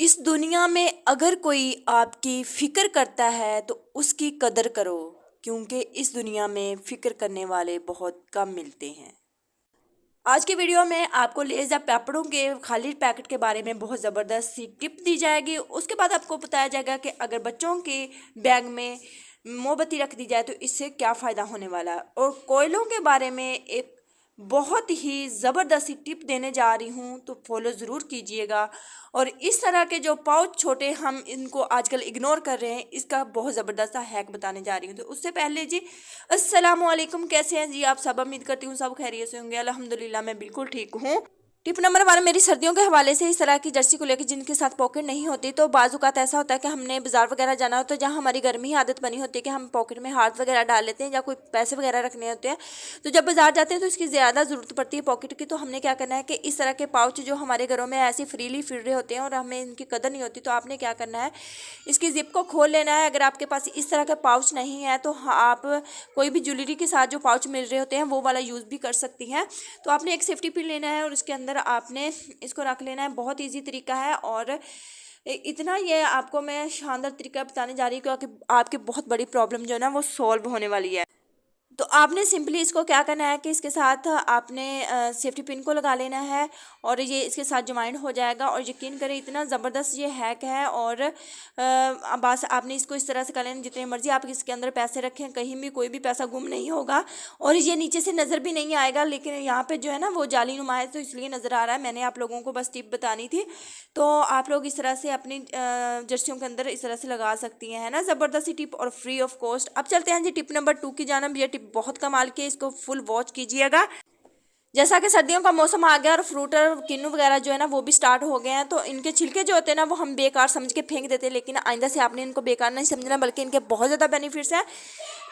इस दुनिया में अगर कोई आपकी फ़िक्र करता है तो उसकी कदर करो, क्योंकि इस दुनिया में फ़िक्र करने वाले बहुत कम मिलते हैं। आज के वीडियो में आपको लेज़ या पापड़ों के खाली पैकेट के बारे में बहुत ज़बरदस्त सी टिप दी जाएगी। उसके बाद आपको बताया जाएगा कि अगर बच्चों के बैग में मोमबत्ती रख दी जाए तो इससे क्या फ़ायदा होने वाला है। और कोयलों के बारे में एक बहुत ही ज़बरदस्त सी टिप देने जा रही हूँ, तो फॉलो ज़रूर कीजिएगा। और इस तरह के जो पाउच छोटे हम इनको आजकल इग्नोर कर रहे हैं, इसका बहुत ज़बरदस्त सा हैक बताने जा रही हूँ। तो उससे पहले जी अस्सलामुअलैकुम, कैसे हैं जी आप सब? उम्मीद करती हूँ सब खैरियत से होंगे। अल्हम्दुलिल्लाह मैं बिल्कुल ठीक हूँ। टिप नंबर 1, मेरी सर्दियों के हवाले से इस तरह की जर्सी को लेकर जिनके साथ पॉकेट नहीं होती, तो बाज़-औक़ात ऐसा होता है कि हमने बाज़ार वगैरह जाना होता है, जहाँ हमारी घर में ही आदत बनी होती है कि हम पॉकेट में हाथ वगैरह डाल लेते हैं या कोई पैसे वगैरह रखने होते हैं। तो जब बाज़ार जाते हैं तो इसकी ज़्यादा ज़रूरत पड़ती है पॉकेट की। तो हमने क्या करना है कि इस तरह के पाउच जो हमारे घरों में ऐसे फ्रीली फिर रहे होते हैं और हमें इनकी कदर नहीं होती, तो आपने क्या करना है, इसकी ज़िप को खोल लेना है। अगर आपके पास इस तरह का पाउच नहीं है तो आप कोई भी ज्वेलरी के साथ जो पाउच मिल रहे होते हैं वो वाला यूज़ भी कर सकती हैं। तो आपने एक सेफ्टी पिन लेना है और उसके अंदर आपने इसको रख लेना है। बहुत इजी तरीका है और इतना ये आपको मैं शानदार तरीका बताने जा रही हूँ क्योंकि आपकी बहुत बड़ी प्रॉब्लम जो है ना वो सॉल्व होने वाली है। तो आपने सिंपली इसको क्या करना है कि इसके साथ आपने सेफ्टी पिन को लगा लेना है और ये इसके साथ जॉइंट हो जाएगा। और यकीन करें इतना ज़बरदस्त ये हैक है। और बस आपने इसको इस तरह से कर लेना, जितने मर्जी आप इसके अंदर पैसे रखें कहीं भी कोई भी पैसा गुम नहीं होगा और ये नीचे से नज़र भी नहीं आएगा। लेकिन यहाँ पे जो है ना वो जाली नुमा है तो इसलिए नज़र आ रहा है। मैंने आप लोगों को बस टिप बतानी थी। तो आप लोग इस तरह से अपनी जर्सियों के अंदर इस तरह से लगा सकती हैं, है ना। ज़बरदस्त टिप और फ्री ऑफ कॉस्ट। अब चलते हैं जी टिप नंबर 2 की जानब। ये टिप बहुत कमाल की है, इसको फुल वॉच कीजिएगा। जैसा कि सर्दियों का मौसम आ गया और फ्रूट और किन्नू वगैरह जो है ना वो भी स्टार्ट हो गए हैं, तो इनके छिलके जो होते हैं ना वो हम बेकार समझ के फेंक देते हैं। लेकिन आइंदा से आपने इनको बेकार नहीं समझना, बल्कि इनके बहुत ज़्यादा बेनिफिट्स हैं।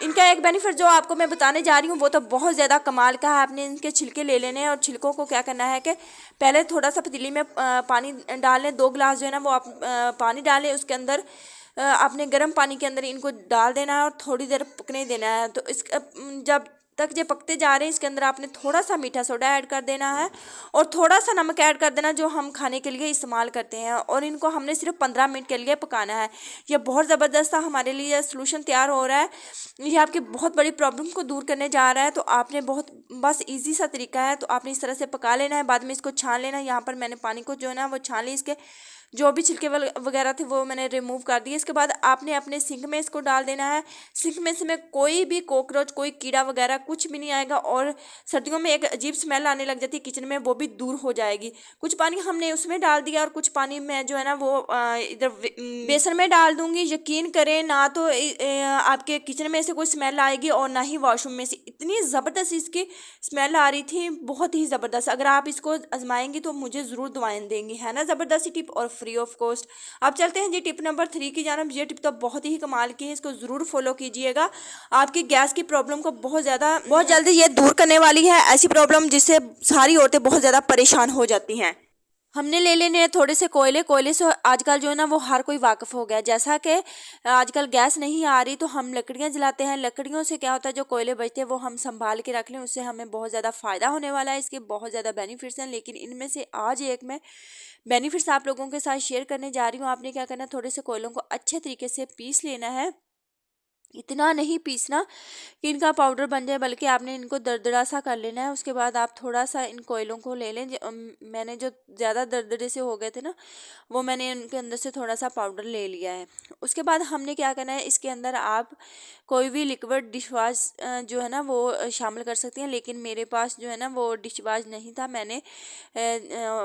इनका एक बेनिफिट जो आपको मैं बताने जा रही हूँ वो तो बहुत ज़्यादा कमाल का है। आपने इनके छिलके ले लेने हैं और छिलकों को क्या करना है कि पहले थोड़ा सा पतीली में पानी डाल लें। 2 गिलास जो है ना वो आप पानी डालें, उसके अंदर आपने गर्म पानी के अंदर इनको डाल देना है और थोड़ी देर पकने देना है। तो इस जब तक ये पकते जा रहे हैं इसके अंदर आपने थोड़ा सा मीठा सोडा ऐड कर देना है और थोड़ा सा नमक ऐड कर देना जो हम खाने के लिए इस्तेमाल करते हैं। और इनको हमने सिर्फ 15 मिनट के लिए पकाना है। यह बहुत ज़बरदस्त सा हमारे लिए सोल्यूशन तैयार हो रहा है। ये आपकी बहुत बड़ी प्रॉब्लम को दूर करने जा रहा है। तो आपने बहुत बस ईजी सा तरीका है। तो आपने इस तरह से पका लेना है, बाद में इसको छान लेना है। यहाँ पर मैंने पानी को जो है ना वो छान ली, इसके जो भी छिलके वगैरह थे वो मैंने रिमूव कर दिए। इसके बाद आपने अपने सिंक में इसको डाल देना है। सिंक में से कोई भी कॉकरोच कोई कीड़ा वगैरह कुछ भी नहीं आएगा। और सर्दियों में एक अजीब स्मेल आने लग जाती है किचन में, वो भी दूर हो जाएगी। कुछ पानी हमने उसमें डाल दिया और कुछ पानी मैं जो है ना वो इधर बेसन में डाल दूंगी। यकीन करें ना तो आपके किचन में से कोई स्मेल आएगी और ना ही वॉशरूम में से। इतनी ज़बरदस्त इसकी स्मेल आ रही थी, बहुत ही ज़बरदस्त। अगर आप इसको आजमाएंगी तो मुझे ज़रूर दुआएं देंगी, है ना। ज़बरदस्त टिप और फ्री ऑफ कॉस्ट। अब चलते हैं जी टिप नंबर 3 की जानब। ये टिप तो बहुत ही कमाल की है, इसको ज़रूर फॉलो कीजिएगा। आपकी गैस की प्रॉब्लम को बहुत जल्दी ये दूर करने वाली है। ऐसी प्रॉब्लम जिससे सारी औरतें बहुत ज़्यादा परेशान हो जाती हैं। हमने ले लेने हैं थोड़े से कोयले से आजकल जो है ना वो हर कोई वाकिफ़ हो गया है। जैसा कि आजकल गैस नहीं आ रही तो हम लकड़ियाँ जलाते हैं। लकड़ियों से क्या होता है, जो कोयले बचते हैं वो हम संभाल के रख लें, उससे हमें बहुत ज़्यादा फ़ायदा होने वाला है। इसके बहुत ज़्यादा बेनिफिट्स हैं, लेकिन इनमें से आज एक मैं बेनिफिट्स आप लोगों के साथ शेयर करने जा रही हूँ। आपने क्या करना है, थोड़े से कोयलों को अच्छे तरीके से पीस लेना है। इतना नहीं पीसना कि इनका पाउडर बन जाए, बल्कि आपने इनको दरदरा सा कर लेना है। उसके बाद आप थोड़ा सा इन कोयलों को ले लें। मैंने जो ज़्यादा दरदरे से हो गए थे ना वो मैंने इनके अंदर से थोड़ा सा पाउडर ले लिया है। उसके बाद हमने क्या करना है, इसके अंदर आप कोई भी लिक्विड डिश वाश जो है ना वो शामिल कर सकती हैं। लेकिन मेरे पास जो है ना वो डिश वाश नहीं था। मैंने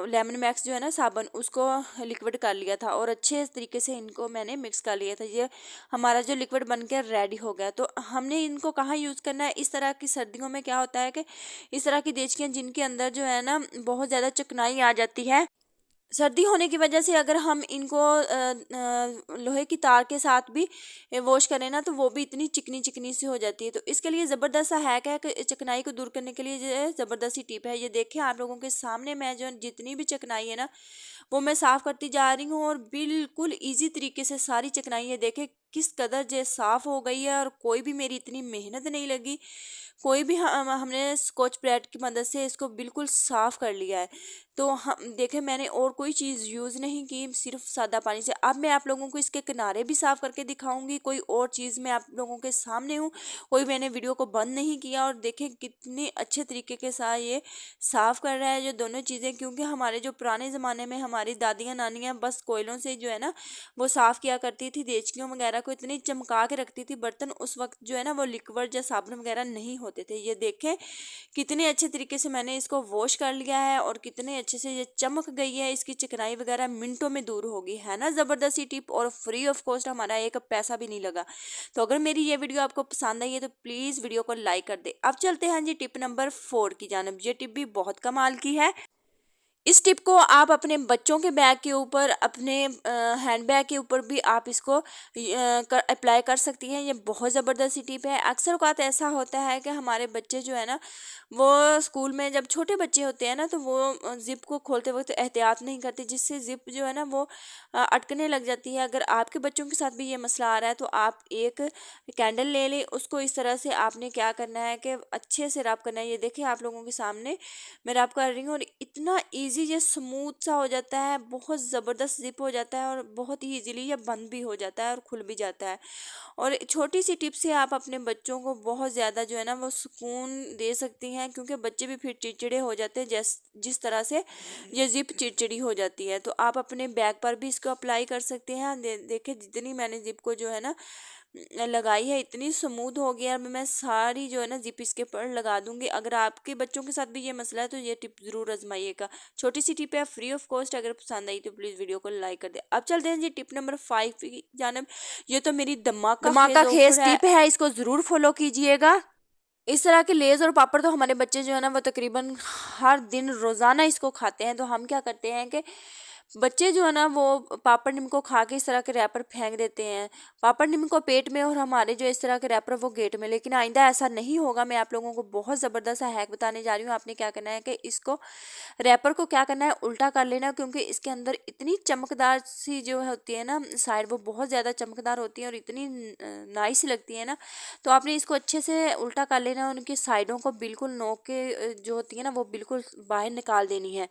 लेमन मैक्स जो है ना साबुन, उसको लिक्विड कर लिया था और अच्छे तरीके से इनको मैंने मिक्स कर लिया था। ये हमारा जो लिक्विड बन के रेडी हो गया। तो हमने इनको कहाँ यूज़ करना है, इस तरह की सर्दियों में क्या होता है कि इस तरह की देचकियाँ जिनके अंदर जो है ना बहुत ज़्यादा चिकनाई आ जाती है, सर्दी होने की वजह से अगर हम इनको लोहे की तार के साथ भी वॉश करें ना तो वो भी इतनी चिकनी चिकनी सी हो जाती है। तो इसके लिए ज़बरदस्त सा हैक है कि चिकनाई को दूर करने के लिए जो ज़बरदस्त सी टिप है। ये देखिए आप लोगों के सामने मैं जो जितनी भी चिकनाई है ना वो मैं साफ़ करती जा रही हूँ और बिल्कुल ईजी तरीके से सारी चिकनाई ये देखे किस कदर जो साफ़ हो गई है। और कोई भी मेरी इतनी मेहनत नहीं लगी, कोई भी हमने स्कॉच ब्राइट की मदद से इसको बिल्कुल साफ़ कर लिया है। तो हम देखें मैंने और कोई चीज़ यूज़ नहीं की, सिर्फ सादा पानी से। अब मैं आप लोगों को इसके किनारे भी साफ़ करके दिखाऊंगी, कोई और चीज़ मैं आप लोगों के सामने हूँ, कोई मैंने वीडियो को बंद नहीं किया। और देखें कितने अच्छे तरीके के साथ ये साफ़ कर रहा है जो दोनों चीज़ें, क्योंकि हमारे जो पुराने ज़माने में हमारी दादियाँ नानियाँ बस कोयलों से जो है ना वो साफ़ किया करती थी, देचकियों वगैरह को इतनी चमका के रखती थी बर्तन, उस वक्त जो है ना वो लिक्विड या साबुन वगैरह नहीं होते थे। ये देखें कितने अच्छे तरीके से मैंने इसको वॉश कर लिया है और कितने अच्छे से ये चमक गई है, इसकी चिकनाई वगैरह मिनटों में दूर होगी, है ना ज़बरदस्ती टिप, और फ्री ऑफ कॉस्ट, हमारा एक पैसा भी नहीं लगा। तो अगर मेरी ये वीडियो आपको पसंद आई है तो प्लीज़ वीडियो को लाइक कर दे। अब चलते हैं जी टिप नंबर 4 की जानब। ये टिप भी बहुत कमाल की है। इस टिप को आप अपने बच्चों के बैग के ऊपर, अपने हैंड बैग के ऊपर भी आप इसको अप्लाई कर सकती हैं। ये बहुत ज़बरदस्त सी टिप है। अक्सर औक़ात ऐसा होता है कि हमारे बच्चे जो है ना वो स्कूल में जब छोटे बच्चे होते हैं ना तो वो ज़िप को खोलते वक्त एहतियात नहीं करते, जिससे ज़िप जो है ना वो अटकने लग जाती है। अगर आपके बच्चों के साथ भी ये मसला आ रहा है तो आप एक कैंडल ले लें, उसको इस तरह से आपने क्या करना है कि अच्छे से रब करना है। ये देखिए आप लोगों के सामने मैं रब कर रही हूँ और इतना ईज़ी ये स्मूथ सा हो जाता है, बहुत ज़बरदस्त ज़िप हो जाता है और बहुत ही ईज़िली ये बंद भी हो जाता है और खुल भी जाता है। और छोटी सी टिप से आप अपने बच्चों को बहुत ज़्यादा जो है ना वो सुकून दे सकती हैं, क्योंकि बच्चे भी फिर चिड़चिड़े हो जाते हैं जिस तरह से ये ज़िप चिड़चिड़ी हो जाती है। तो आप अपने बैग पर भी इसको अप्लाई कर सकते हैं। देखिए जितनी मैंने ज़िप को जो है ना लगाई है इतनी स्मूथ हो गया। अब मैं सारी जो है ना ज़िप इसके पर लगा दूंगी। अगर आपके बच्चों के साथ भी ये मसला है तो ये टिप ज़रूर आजमाइएगा। छोटी सी टिप है, फ्री ऑफ कॉस्ट। अगर पसंद आई तो प्लीज़ वीडियो को लाइक कर दे। अब चलते हैं जी टिप नंबर 5 की जानब। ये तो मेरी धमाका खेज टिप है, इसको ज़रूर फॉलो कीजिएगा। इस तरह के लेज़ और पापड़ तो हमारे बच्चे जो है ना वो तकरीबन हर दिन रोज़ाना इसको खाते हैं। तो हम क्या करते हैं कि बच्चे जो है ना वो पापड़ निम्को खा के इस तरह के रैपर फेंक देते हैं, पापड़ निम्को पेट में और हमारे जो इस तरह के रैपर वो गेट में। लेकिन आइंदा ऐसा नहीं होगा। मैं आप लोगों को बहुत ज़बरदस्त हैक बताने जा रही हूँ। आपने क्या करना है कि इसको रैपर को क्या करना है उल्टा कर लेना, क्योंकि इसके अंदर इतनी चमकदार सी जो होती है ना साइड, वो बहुत ज़्यादा चमकदार होती है और इतनी नाइस लगती है ना। तो आपने इसको अच्छे से उल्टा कर लेना, उनकी साइडों को बिल्कुल नोक के जो होती है ना वो बिल्कुल बाहर निकाल देनी है।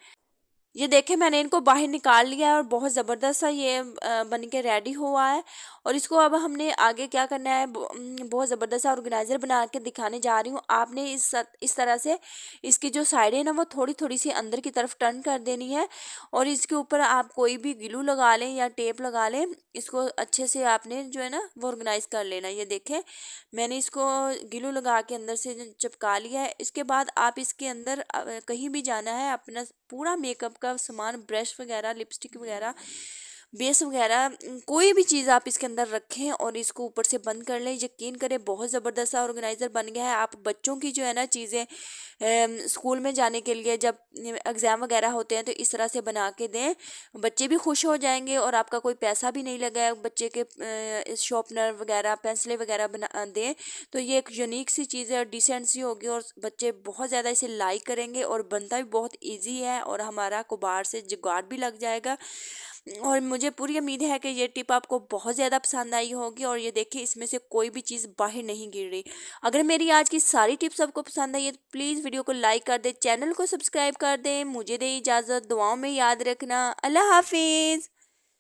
ये देखें मैंने इनको बाहर निकाल लिया है और बहुत ज़बरदस्त सा ये बन के रेडी हुआ है। और इसको अब हमने आगे क्या करना है, बहुत ज़बरदस्त सा ऑर्गेनाइज़र बना के दिखाने जा रही हूँ। आपने इस तरह से इसकी जो साइड है ना वो थोड़ी थोड़ी सी अंदर की तरफ टर्न कर देनी है और इसके ऊपर आप कोई भी ग्लू लगा लें या टेप लगा लें। इसको अच्छे से आपने जो है ना वो ऑर्गेनाइज़ कर लेना। ये देखें मैंने इसको ग्लू लगा के अंदर से चिपका लिया है। इसके बाद आप इसके अंदर कहीं भी जाना है अपना पूरा मेकअप का सामान, ब्रश वगैरह, लिपस्टिक वगैरह, बेस वगैरह, कोई भी चीज़ आप इसके अंदर रखें और इसको ऊपर से बंद कर लें। यकीन करें बहुत ज़बरदस्त सा ऑर्गेनाइज़र बन गया है। आप बच्चों की जो है ना चीज़ें स्कूल में जाने के लिए जब एग्ज़ाम वगैरह होते हैं तो इस तरह से बना के दें, बच्चे भी खुश हो जाएंगे और आपका कोई पैसा भी नहीं लगा। बच्चे के शॉर्पनर वगैरह, पेंसिलें वगैरह बना दें तो ये एक यूनिक सी चीज़ है और डिसेंट सी होगी और बच्चे बहुत ज़्यादा इसे लाइक करेंगे और बनता भी बहुत ईजी है और हमारा कुबार से जुगाड़ भी लग जाएगा। और मुझे पूरी उम्मीद है कि ये टिप आपको बहुत ज़्यादा पसंद आई होगी। और ये देखिए इसमें से कोई भी चीज़ बाहर नहीं गिर रही। अगर मेरी आज की सारी टिप्स आपको पसंद आई है तो प्लीज़ वीडियो को लाइक कर दें, चैनल को सब्सक्राइब कर दें। मुझे दे इजाज़त, दुआओं में याद रखना। अल्लाह हाफिज़।